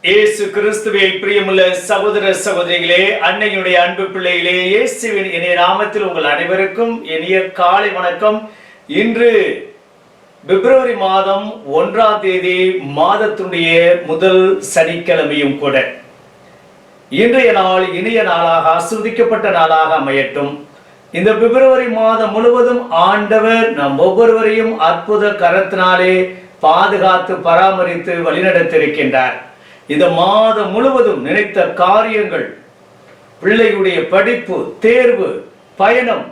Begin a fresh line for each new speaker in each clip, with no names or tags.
இயேசு கிறிஸ்துவில் பிரியமுள்ள சகோதர சகோதரிகளே, அன்னையுடைய அன்பு பிள்ளைகளே, இயேசுவின் இனிய நாமத்தில் உங்கள் அனைவருக்கும் இனிய காலை வணக்கம். இன்று பிப்ரவரி மாதம் 1ஆம் தேதி, மாதத்துடைய முதல் சனிக்கிழமையும் கூட. இன்றைய நாள் இனிய நாளாக, ஆசீர்வதிக்கப்பட்ட நாளாக அமையட்டும். இந்த பிப்ரவரி மாதம் முழுவதும் ஆண்டவர் நம் ஒவ்வொருவரையும் அற்புத கரத்தினாலே பாதுகாத்து பராமரித்து வழிநடத்திருக்கின்றார். இந்த மாதம் முழுவதும் நினைத்த காரியங்கள், பிள்ளைகளுடைய படிப்பு, தேர்வு, பயணம்,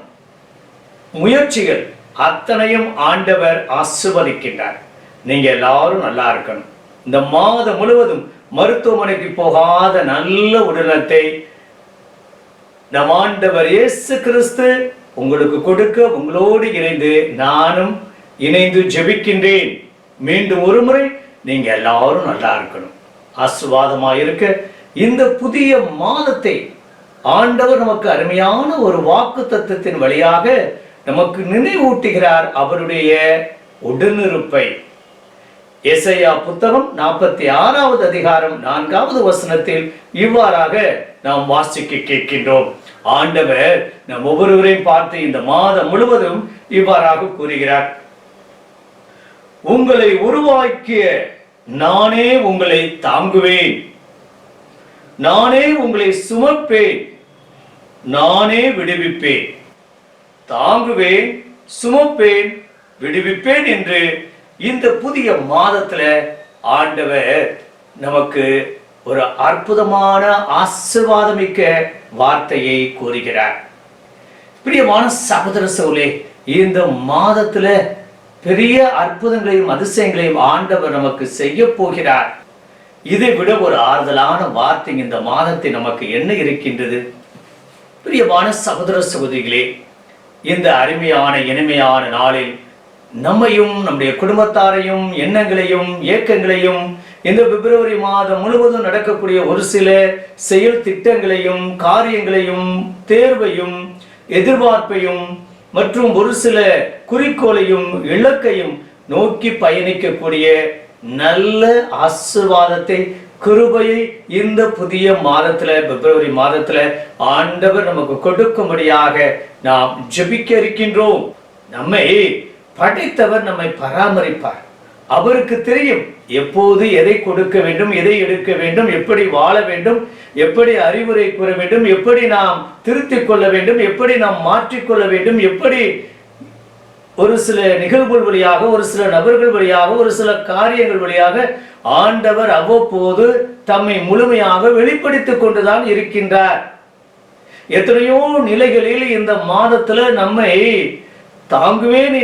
முயற்சிகள் அத்தனையும் ஆண்டவர் ஆசீர்வதிக்கின்றார். நீங்க எல்லாரும் நல்லா இருக்கணும். இந்த மாதம் முழுவதும் மருத்துவமனைக்கு போகாத நல்ல உடல்நலத்தை நம் ஆண்டவர் இயேசு கிறிஸ்து உங்களுக்கு கொடுக்க உங்களோடு இணைந்து நானும் இணைந்து ஜெபிக்கின்றேன். மீண்டும் ஒரு முறை நீங்க எல்லாரும் நல்லா இருக்கணும், ஆசீர்வாதமாக இருக்க. இந்த புதிய மாதத்தை ஆண்டவர் நமக்கு அருமையான ஒரு வாக்குத்தத்தத்தின் வழியாக நமக்கு நினைவூட்டுகிறார் அவருடைய உடனிருப்பை. எசையா புத்தகம் 46வது அதிகாரம் 4வது வசனத்தில் இவ்வாறாக நாம் வாசிக்க கேட்கின்றோம். ஆண்டவர் நம் ஒவ்வொருவரையும் பார்த்து இந்த மாதம் முழுவதும் இவ்வாறாக கூறுகிறார். உங்களை உருவாக்கிய நானே உங்களை தாங்குவேன், நானே உங்களை சுமப்பேன், நானே விடுவிப்பேன். தாங்குவேன், சுமப்பேன், விடுவிப்பேன் என்று இந்த புதிய மாதத்துல ஆண்டவர் நமக்கு ஒரு அற்புதமான ஆசீர்வாதமிக்க வார்த்தையை கூறுகிறார். பிரியமான சகோதர சகோதரிகளே, இந்த மாதத்துல பெரிய அற்புதங்களையும் அதிசயங்களையும் ஆண்டவர் நமக்கு செய்ய போகிறார். இதை விட ஒரு ஆறுதலான வார்த்தை இந்த மாதத்தை நமக்கு என்ன இருக்கின்றது? பிரியமான சகோதர சகோதரிகளே, இந்த அருமையான இனிமையான நாளில் நம்மையும் நம்முடைய குடும்பத்தாரையும் எண்ணங்களையும் இயக்கங்களையும் இந்த பிப்ரவரி மாதம் முழுவதும் நடக்கக்கூடிய ஒரு சில செயல் திட்டங்களையும் காரியங்களையும் தேர்வையும் எதிர்பார்ப்பையும் மற்றும் ஒரு சில குறிக்கோளையும் இலக்கையும் நோக்கி பயணிக்கக்கூடிய நல்ல ஆசீர்வாதத்தை, கிருபையை இந்த புதிய மாதத்துல, பிப்ரவரி மாதத்துல ஆண்டவர் நமக்கு கொடுக்கும்படியாக நாம் ஜெபிக்க இருக்கின்றோம். நம்மை படைத்தவர் நம்மை பராமரிப்பார். அவருக்கு தெரியும் எப்போது எதை கொடுக்க வேண்டும், எதை எடுக்க வேண்டும், எப்படி வாழ வேண்டும், எப்படி அறிவுரை கூற வேண்டும், எப்படி நாம் திருத்திக் கொள்ள வேண்டும், எப்படி நாம் மாற்றிக்கொள்ள வேண்டும், எப்படி ஒரு சில நிகழ்வுகள் வழியாக, ஒரு சில நபர்கள் வழியாக, ஒரு சில காரியங்கள் வழியாக ஆண்டவர் அவ்வப்போது தம்மை முழுமையாக வெளிப்படுத்திக் கொண்டுதான் இருக்கின்றார். எத்தனையோ நிலைகளில் இந்த மாதத்துல நம்மை தாங்குவேன்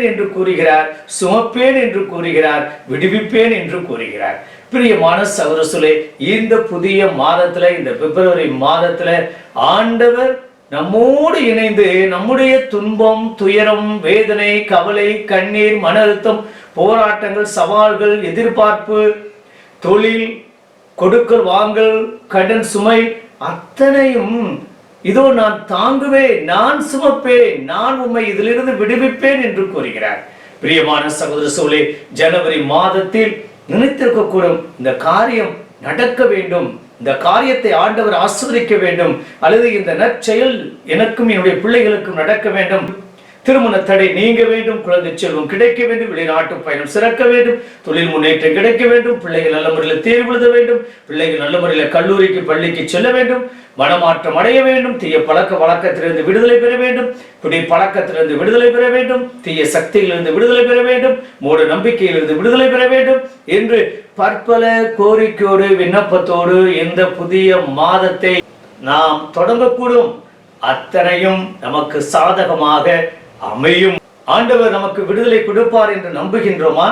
என்று கூறுகிறார், சுமப்பேன் என்று கூறுகிறார், விடுவிப்பேன் என்று கூறுகிறார். பிரியமான சகோதரர்களே, இந்த புதிய மாதத்துல, இந்த பிப்ரவரி மாதத்துல ஆண்டவர் நம்மோடு இணைந்து நம்முடைய துன்பம், துயரம், வேதனை, கவலை, கண்ணீர், மன அழுத்தம், போராட்டங்கள், சவால்கள், எதிர்பார்ப்பு, தொழில், கொடுக்கல் வாங்கல், கடன் சுமை அத்தனையும் இதோ நான் தாங்குவேன், நான் சுமப்பேன், நான் உம்மை இதிலிருந்து விடுவிப்பேன் என்று கூறுகிறார். பிரியமான சகோதர சகோதரிகளே, ஜனவரி மாதத்தில் நினைத்திருக்கக்கூடும் இந்த காரியம் நடக்க வேண்டும், இந்த காரியத்தை ஆண்டவர் ஆசீர்வதிக்க வேண்டும், அல்லது இந்த நற்செயல் எனக்கும் என்னுடைய பிள்ளைகளுக்கும் நடக்க வேண்டும், திருமண தடை நீங்க வேண்டும், குழந்தை செல்வம் கிடைக்க வேண்டும், வெளிநாட்டு பயணம் சிறக்க வேண்டும், தொழில் முன்னேற்றம் கிடைக்க வேண்டும், பிள்ளைகள் நல்ல முறையில் தேர்வு எழுத வேண்டும், பிள்ளைகள் நல்ல முறையில் கல்லூரிக்கு பள்ளிக்கு செல்ல வேண்டும், மனமாற்றம் அடைய வேண்டும், தீய பழக்க வழக்கத்திலிருந்து விடுதலை பெற வேண்டும், குடி பழக்கத்திலிருந்து விடுதலை பெற வேண்டும், தீய சக்தியிலிருந்து விடுதலை பெற வேண்டும், மூட நம்பிக்கையிலிருந்து விடுதலை பெற வேண்டும் என்று பற்பல கோரிக்கையோடு விண்ணப்பத்தோடு இந்த புதிய மாதத்தை நாம் தொடங்கக்கூடும். அத்தனையும் நமக்கு சாதகமாக அமையும். ஆண்டவர் நமக்கு விடுதலை கொடுப்பார் என்று நம்புகின்றோமா?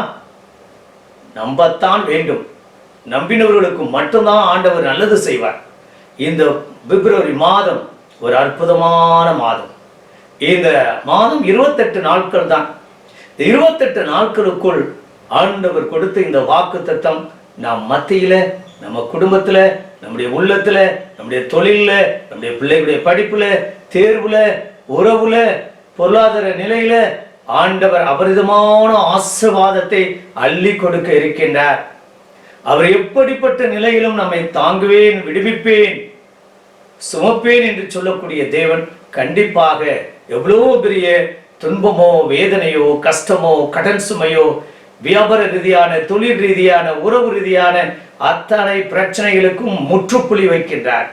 நம்பத்தான் வேண்டும். நம்பினவர்களுக்கு மட்டும்தான் ஆண்டவர் நல்லது செய்வார். இந்த பிப்ரவரி மாதம் ஒரு அற்புதமான மாதம். இந்த மாதம் 28 நாட்கள் தான். 28 நாட்களுக்குள் ஆண்டவர் கொடுத்த இந்த வாக்குத்தத்தம் நம் மத்தியில, நம்ம குடும்பத்துல, நம்முடைய உள்ளத்துல, நம்முடைய தொழில, நம்முடைய பிள்ளைகளுடைய படிப்புல, தேர்வுல, உறவுல, பொருளாதார நிலையில ஆண்டவர் அபரிதமான ஆசீர்வாதத்தை அள்ளி கொடுக்க இருக்கின்றார். அவர் எப்படிப்பட்ட நிலையிலும் நம்மை தாங்குவேன், விடுவிப்பேன், சுமப்பேன் என்று சொல்லக்கூடிய தேவன் கண்டிப்பாக எவ்வளவு பெரிய துன்பமோ, வேதனையோ, கஷ்டமோ, கடன் சுமையோ, வியாபார ரீதியான, தொழில் ரீதியான, உறவு ரீதியான அத்தனை பிரச்சனைகளுக்கும் முற்றுப்புள்ளி வைக்கின்றார்.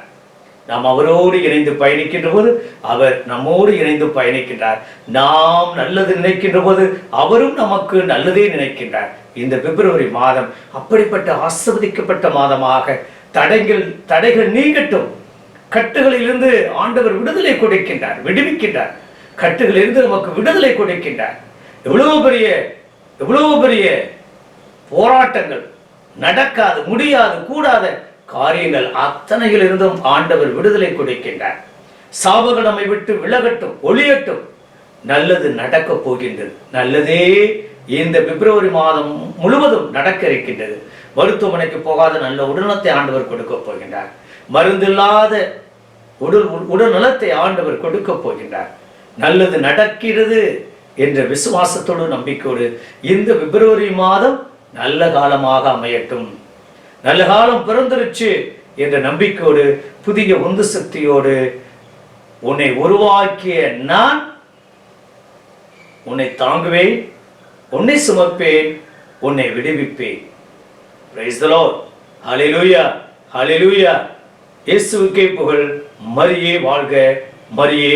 நாம் அவரோடு இணைந்து பயணிக்கின்ற போது அவர் நம்மோடு இணைந்து பயணிக்கின்றார். நாம் நல்லது நினைக்கின்ற போது அவரும் நமக்கு நல்லதே நினைக்கின்றார். இந்த பிப்ரவரி மாதம் அப்படிப்பட்ட ஆசீர்வதிக்கப்பட்ட மாதமாக தடைகள் நீங்கட்டும். கட்டுகளிலிருந்து ஆண்டவர் விடுதலை கொடுக்கின்றார், விடுவிக்கின்றார். கட்டுகளிலிருந்து நமக்கு விடுதலை கொடுக்கின்றார். எவ்வளவு பெரிய போராட்டங்கள், நடக்காது, முடியாது, கூடாத காரியங்கள் அத்தனையிலிருந்தும் ஆண்டவர் விடுதலை கொடுக்கின்றார். சாபங்கள் நம்மை விட்டு விலகட்டும், ஒளியட்டும். நல்லது நடக்க போகின்றது. நல்லதே இந்த பிப்ரவரி மாதம் முழுவதும் நடக்க இருக்கின்றது. மருத்துவமனைக்கு போகாத நல்ல உடல்நலத்தை ஆண்டவர் கொடுக்க போகின்றார். மருந்தில்லாத உடல் நலத்தை ஆண்டவர் கொடுக்க போகின்றார். நல்லது நடக்கிறது என்ற விசுவாசத்தோடு, நம்பிக்கையோடு இந்த பிப்ரவரி மாதம் நல்ல காலமாக அமையட்டும். நல்ல காலம் பிறந்துருச்சு என்ற நம்பிக்கையோடு, புதிய உந்து சக்தியோடு, உன்னை உருவாக்கிய நான் உன்னை தாங்குவேன், உன்னை சுமப்பேன், உன்னை விடுவிப்பேன். Praise the Lord. Hallelujah, hallelujah. இயேசுவுக்கே புகழ். மரியே வாழ்க, மரியே